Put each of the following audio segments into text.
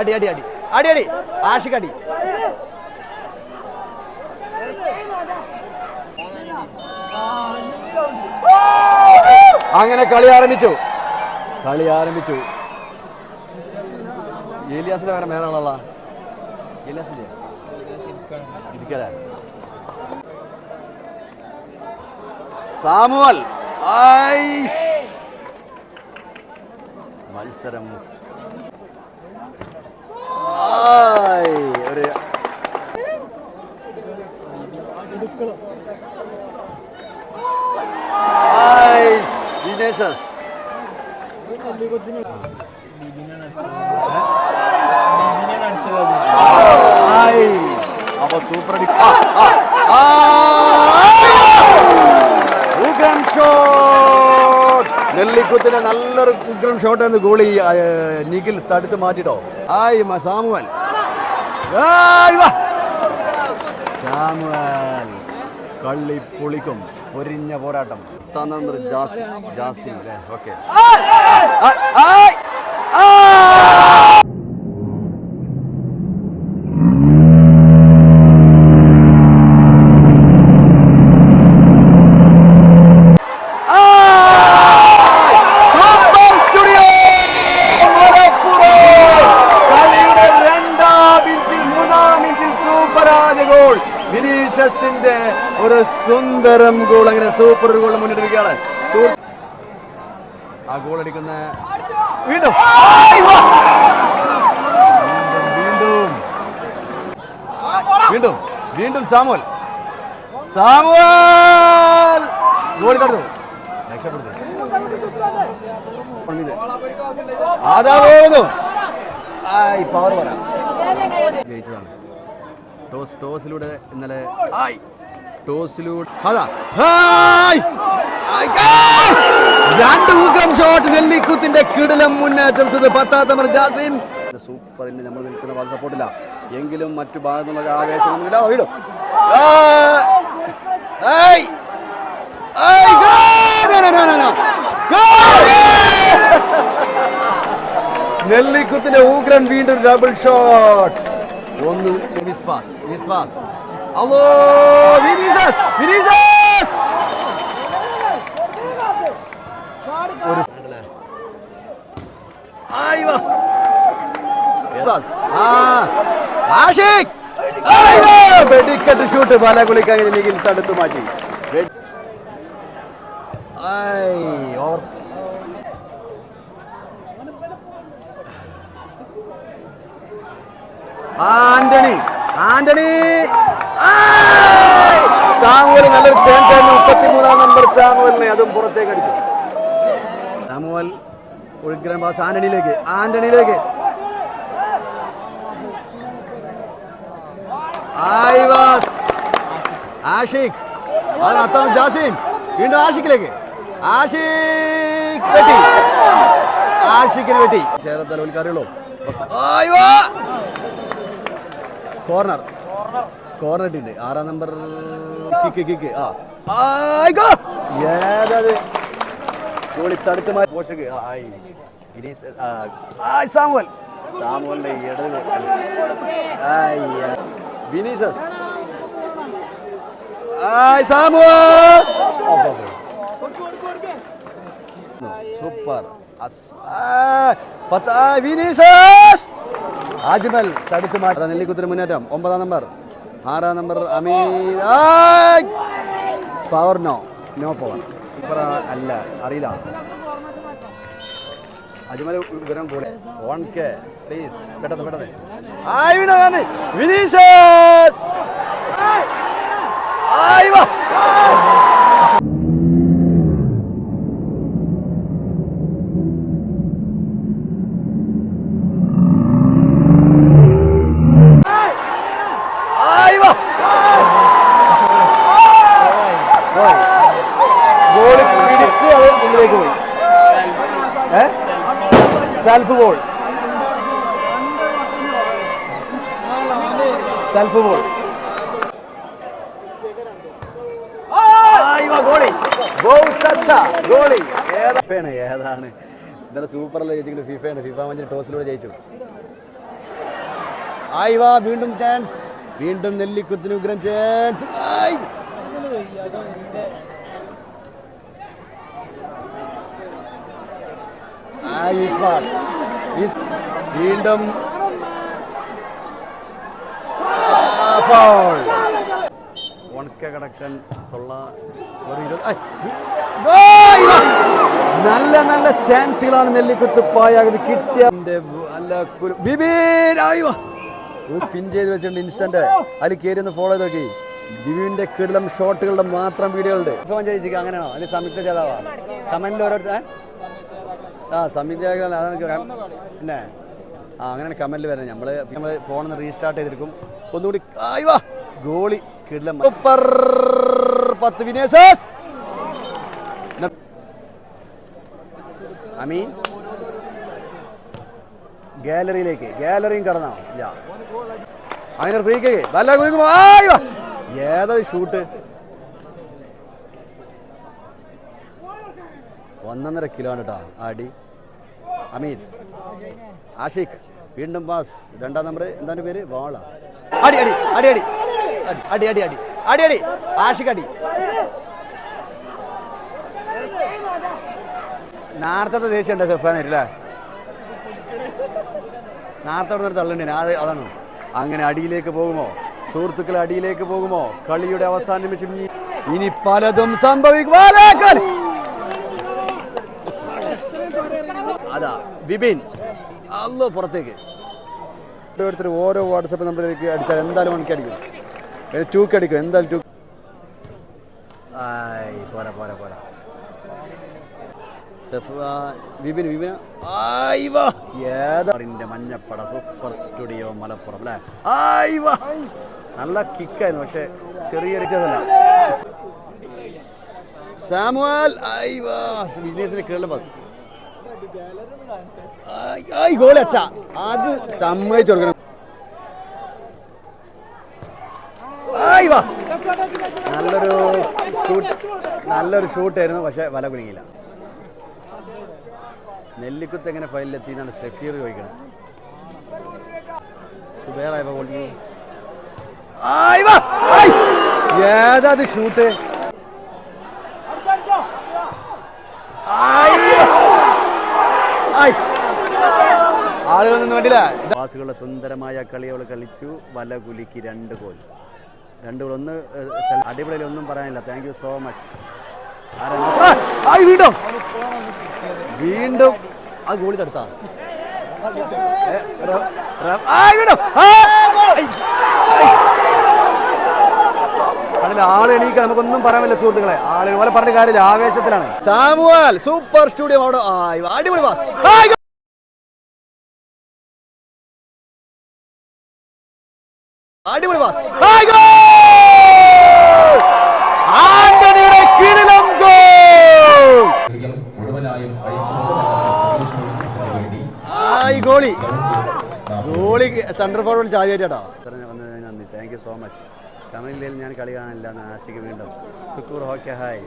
അടി അടി അടി അടി അടി ആഷികടി. അങ്ങനെ കളി ആരംഭിച്ചു. ഏലിയാസിന്റെ വേറെ ആളല്ല. ഏലിയാസിന്റെ ഇരിക്കല സാമുവൽ. മത്സരം ഒരു അപ്പൊ സൂപ്പർ ഉഗ്രം ഷോട്ട്. നെല്ലിക്കുത്തിന്റെ നല്ലൊരു ഉഗ്രം ഷോട്ട് എന്ന് ഗോളി നിഖിൽ തടുത്ത് മാറ്റിട്ടോ. സാമുവൽ കള്ളി പൊളിക്കും. പൊരിഞ്ഞ പോരാട്ടം. ജാസിം അല്ലേ? ഓക്കെ. വിനീഷ്യസിന്റെ ഒരു സുന്ദരം ഗോൾ. അങ്ങനെ സൂപ്പർ ഗോൾ മുന്നിട്ടിരിക്കുകയാണ്. ആ ഗോൾ അടിക്കുന്ന വീണ്ടും വീണ്ടും വീണ്ടും സാമുവൽ ഗോൾ തടുത്തു. രക്ഷപ്പെടുത്തി. അതാ പോകുന്നു. പവർ പറയാം. ജയിച്ചതാണ് ടോസിലൂടെ ഇന്നലെ. രണ്ട് ഊക്കം ഷോട്ട്. നെല്ലിക്കുത്തിന്റെ കിടിലം മുന്നേറ്റം. 10ാം നമ്പർ ജാസിം. സൂപ്പറിന് നമ്മൾ നിൽക്കുന്ന ഭാഗം സപ്പോർട്ടില്ല എങ്കിലും മറ്റു ഭാഗത്തു നിന്നുള്ള ആവേശം വീടും. നെല്ലിക്കുത്തിന്റെ ഊഗ്രൻ വീണ്ടും ഡബിൾ ഷോട്ട്. ഒന്ന് വിസ്പാസ്. അല്ലോ വിനീഷ്യസ് ഒരു ആഷിക് വെടിക്കെട്ട് ഷൂട്ട്. പല കുളിക്കാൻ നിഖിൽ തടുത്തു മാറ്റി. ആന്റണി സാമുവൽ നല്ലൊരു ചാൻസ് ആയിരുന്നു. 33ാം നമ്പർ സാമുവലിനെ അതും പുറത്തേക്ക് അടിച്ചു. സാമുവൽ ഒഴുകിran പാസ് ആന്റണിയിലേക്ക്. ആഷിക്. ജാസിം വീണ്ടും ആഷിക്കിലേക്ക്. ആഷിക്കിന് വെട്ടി. തലവലിക്കാറിയുള്ളൂ. കോർണർ ഇട്ടുണ്ട്. 6ാം നമ്പർ കിക്ക്. ഏതത് ഗോളി തടുത്ത് മാറ്റി. പോഷക്ക് സാമുവലിന്റെ ഇടത്. വിനീഷ്യസ്. സൂപ്പർ. വിനീഷ്യസ്. അജ്മൽ തടുത്ത് മാറ്റി. നെല്ലിക്കുത്തിന് മുന്നേറ്റം. 9ാം നമ്പർ. 6ാം number Ameen. Power no power. അല്ല അറിയില്ല. അജ്മൽ വിവരം കൂടെ. 1K please. പെട്ടെന്ന്. വിനീഷ്യസ്. ഗോളി പിടിച്ച് അത് മുന്നിലേക്ക് പോയി. Self goal. ഗോളി ഏതാണ്? ഇന്നലെ സൂപ്പറിൽ ജയിച്ചെങ്കിലും ഫിഫയാണ്. ഫിഫ മഞ്ഞ ടോസിലൂടെ ജയിച്ചു. ആയിവാ വീണ്ടും ചാൻസ്, വീണ്ടും നെല്ലിക്കുത്തിന് ഉഗ്രം ചാൻസ്. വീണ്ടും കിടക്കൻ നല്ല നല്ല ചാൻസുകളാണ് നെല്ലിക്കുത്ത് പായാകുന്നത്. കിട്ടിയ പിൻ ചെയ്ത് വെച്ചിട്ടുണ്ട് ഇൻസ്റ്റന്റ്. അതിൽ കയറി ഒന്ന് ഫോളോ ചെയ്ത് നോക്കി. ബിബിന്റെ കിടലം ഷോട്ടുകളുടെ മാത്രം വീഡിയോകളുണ്ട്. അങ്ങനെയാണോ? അതിൽ സംയുക്ത ജേതാവാ? കമന്റിൽ ഓരോരുത്തർ സംയുക്ത പിന്നെ അങ്ങനെയാണ് കമന്റിൽ വരുന്നത്. നമ്മൾ ഫോണിൽ റീസ്റ്റാർട്ട് ചെയ്തെടുക്കും. ഒന്നുകൂടി ഗോളി കിടലം സൂപ്പർ 10 വിനേഴ്സേഴ്സ്. അമീൻ ഗാലറിയും കടന്നോ ഇല്ല. അങ്ങനെ ഫ്രീ ഏതാ ഷൂട്ട് 1.5 കിലോ ആണ് കേട്ടോ അടി. അമീദ് ആഷിഖ് വീണ്ടും പാസ്. 2ാം നമ്പർ എന്താണ് പേര്? വാള. അടി അടി അടി അടി അടി അടി അടി അടി അടി ആഷിഖ് അടി. നേരത്തെ ദേഷ്യം ഉണ്ട് സെഫാനായിട്ടില്ലേ? നേരത്തെ തള്ളണ്ടേ അതാണ്. അങ്ങനെ അടിയിലേക്ക് പോകുമോ സുഹൃത്തുക്കളെ? അടിയിലേക്ക് പോകുമോ? കളിയുടെ അവസാന നിമിഷം ഇനി പലതും സംഭവിക്കും. അതാ ബിബിൻ അല്ലോ പുറത്തേക്ക്. ഓരോരുത്തർ ഓരോ വാട്സപ്പ് നമ്പറിലേക്ക് അടിച്ചാൽ എന്തായാലും എനിക്ക് അടിക്കും. 2 അടിക്കും എന്തായാലും 2. പോരാ പോരാ പോരാ. ഏതാറിന്റെ മഞ്ഞപ്പട സൂപ്പർ സ്റ്റുഡിയോ മലപ്പുറം അല്ലേ? നല്ല കിക്കായിരുന്നു, പക്ഷെ ചെറിയൊരു ചെറുതല്ല. സാമുവൽ വിനേസിനെ കേരളം ഗോളി അച്ഛ അത് സമ്മതിച്ചു കൊടുക്കണം. നല്ലൊരു ഷൂട്ടായിരുന്നു, പക്ഷെ വല കുലുങ്ങിയില്ല. നെല്ലിക്കുത്ത് എങ്ങനെ ഫൈനലിലെത്തി എന്നാണ് സഫീർ ചോദിക്കുന്നത്. ഏതാ ഷൂട്ട്? ആളുകളൊന്നും കണ്ടില്ല. പാസുകളുടെ സുന്ദരമായ കളി അവൾ കളിച്ചു. വല കുലുക്കി 2 ഗോൾ. 2 ഗോൾ. ഒന്ന് അടിപൊളിയിൽ ഒന്നും പറയാനില്ല. Thank you so much. വീണ്ടും ആ ഗോളി തടുത്താ ആള് എണീക്കാൻ നമുക്കൊന്നും പറയാൻ പറ്റില്ല സുഹൃത്തുക്കളെ. ആളുകൾ പോലെ പറഞ്ഞ കാര്യമില്ല, ആവേശത്തിലാണ്. സാമുവൽ സൂപ്പർ സ്റ്റുഡിയോ അവിടെ അടിപൊളി പാസ്. അടിപൊളി പാസ്. ആന്റണിയുടെ കിടിലം ഗോൾ. ഗോളി സെന്റർ ഫോർവേഡ് ചാവിയേറ്റാ. നന്ദി, താങ്ക് യു സോ മച്ച്. കമന്റിൽ ഞാൻ കളി കാണില്ല എന്ന് ആശിക്ക് വീണ്ടും. Sukkur okay hi.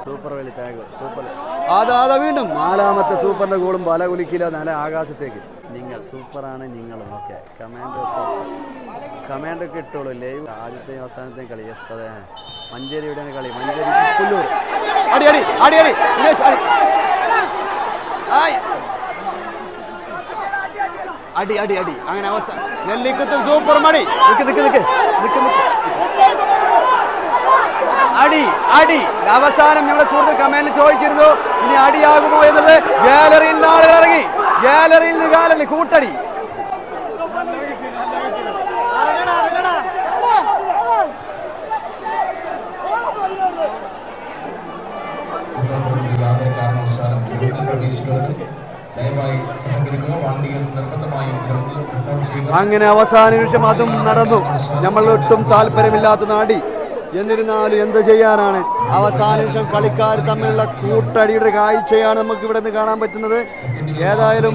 സൂപ്പർ വലി താങ്ക് സൂപ്പർ. അതാ വീണ്ടും 4ാമത്തെ സൂപ്പറിന്റെ ഗോളും വല കുലിക്കില്ല. നല്ല ആകാശത്തേക്ക്. നിങ്ങൾ സൂപ്പറാണ് നിങ്ങളും. ഓക്കെ കമാൻഡൊക്കെ ഇട്ടോളൂ. ലൈവ് ആദ്യത്തെയും അവസാനത്തെയും കളി. യെസ് അതെ. മഞ്ചേരിയുടെയാണ് കളി. മഞ്ചേരി പുല്ലൂർ. അടി അടി അടി അടി അടി അടി അടി. അങ്ങനെ അവസാനം നെല്ലിക്കുത്ത് സൂപ്പർ മടി. അടി അടി. അവസാനം ഞങ്ങളുടെ സുഹൃത്ത് കമന്റിൽ ചോദിച്ചിരുന്നു ഇനി അടിയാകുമോ എന്നുള്ളത്. ഗാലറിയിൽ നിന്ന് ആളുകൾ ഇറങ്ങി. ഗാലറിയിൽ നിന്ന് ഗാലറി കൂട്ടടി. അങ്ങനെ അവസാന നിമിഷം അതും നടന്നു. നമ്മളൊട്ടും താല്പര്യമില്ലാത്ത നാടി. എന്നിരുന്നാലും എന്ത് ചെയ്യാനാണ്? അവസാന നിമിഷം കളിക്കാർ തമ്മിലുള്ള കൂട്ടടിയുടെ കാഴ്ചയാണ് നമുക്ക് ഇവിടെ നിന്ന് കാണാൻ പറ്റുന്നത്. ഏതായാലും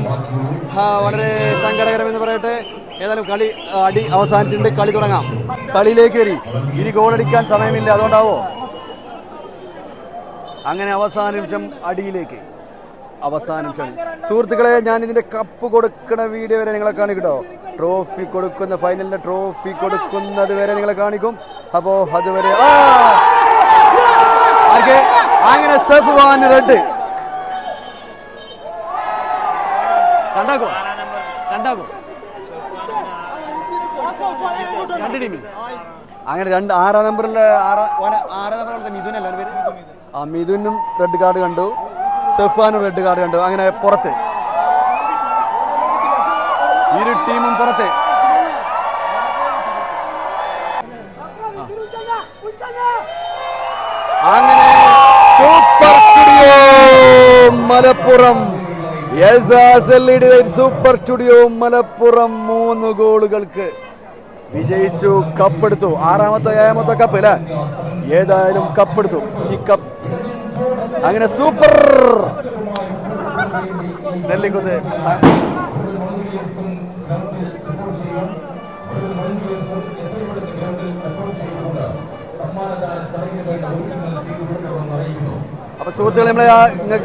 വളരെ സങ്കടകരമെന്ന് പറയട്ടെ. ഏതായാലും കളി അടി അവസാനിച്ചിട്ടുണ്ട്. കളി തുടങ്ങാം. കളിയിലേക്ക് വരി. ഇനി ഗോളടിക്കാൻ സമയമില്ല, അതുകൊണ്ടാവോ? അങ്ങനെ അവസാന നിമിഷം അടിയിലേക്ക്. അവസാന നിമിഷം സുഹൃത്തുക്കളെ, ഞാൻ ഇതിന്റെ കപ്പ് കൊടുക്കുന്ന വീഡിയോ വരെ നിങ്ങളെ കാണിക്കട്ടോ. ട്രോഫി കൊടുക്കുന്ന ഫൈനലിലെ ട്രോഫി കൊടുക്കുന്നത് വരെ നിങ്ങളെ കാണിക്കും. അപ്പോ അതുവരെ അങ്ങനെ സഫ്വാൻ റെഡ് കണ്ടാക്കോ രണ്ട് ടീമിൽ അങ്ങനെ 6 നമ്പറിലെ 6 നമ്പർ മിഥുനല്ല പേര്. മിഥുനും റെഡ് കാർഡ് കണ്ടു, സഫ്വാനും റെഡ് കാർഡ് കണ്ടു. അങ്ങനെ പുറത്ത് ഇരു ടീമും പുറത്ത്. അങ്ങനെ super studio Malappuram super studio Malappuram 3 ഗോളുകൾക്ക് വിജയിച്ചു, കപ്പെടുത്തു. 6ാമത്തെ 7ാമത്തെ കപ്പ് അല്ലേ, ഏതായാലും കപ്പെടുത്തു ഈ കപ്പ്. അങ്ങനെ സൂപ്പർ നെല്ലിക്കുത്ത് അപ്പൊ സുഹൃത്തുക്കളെ നമ്മളെ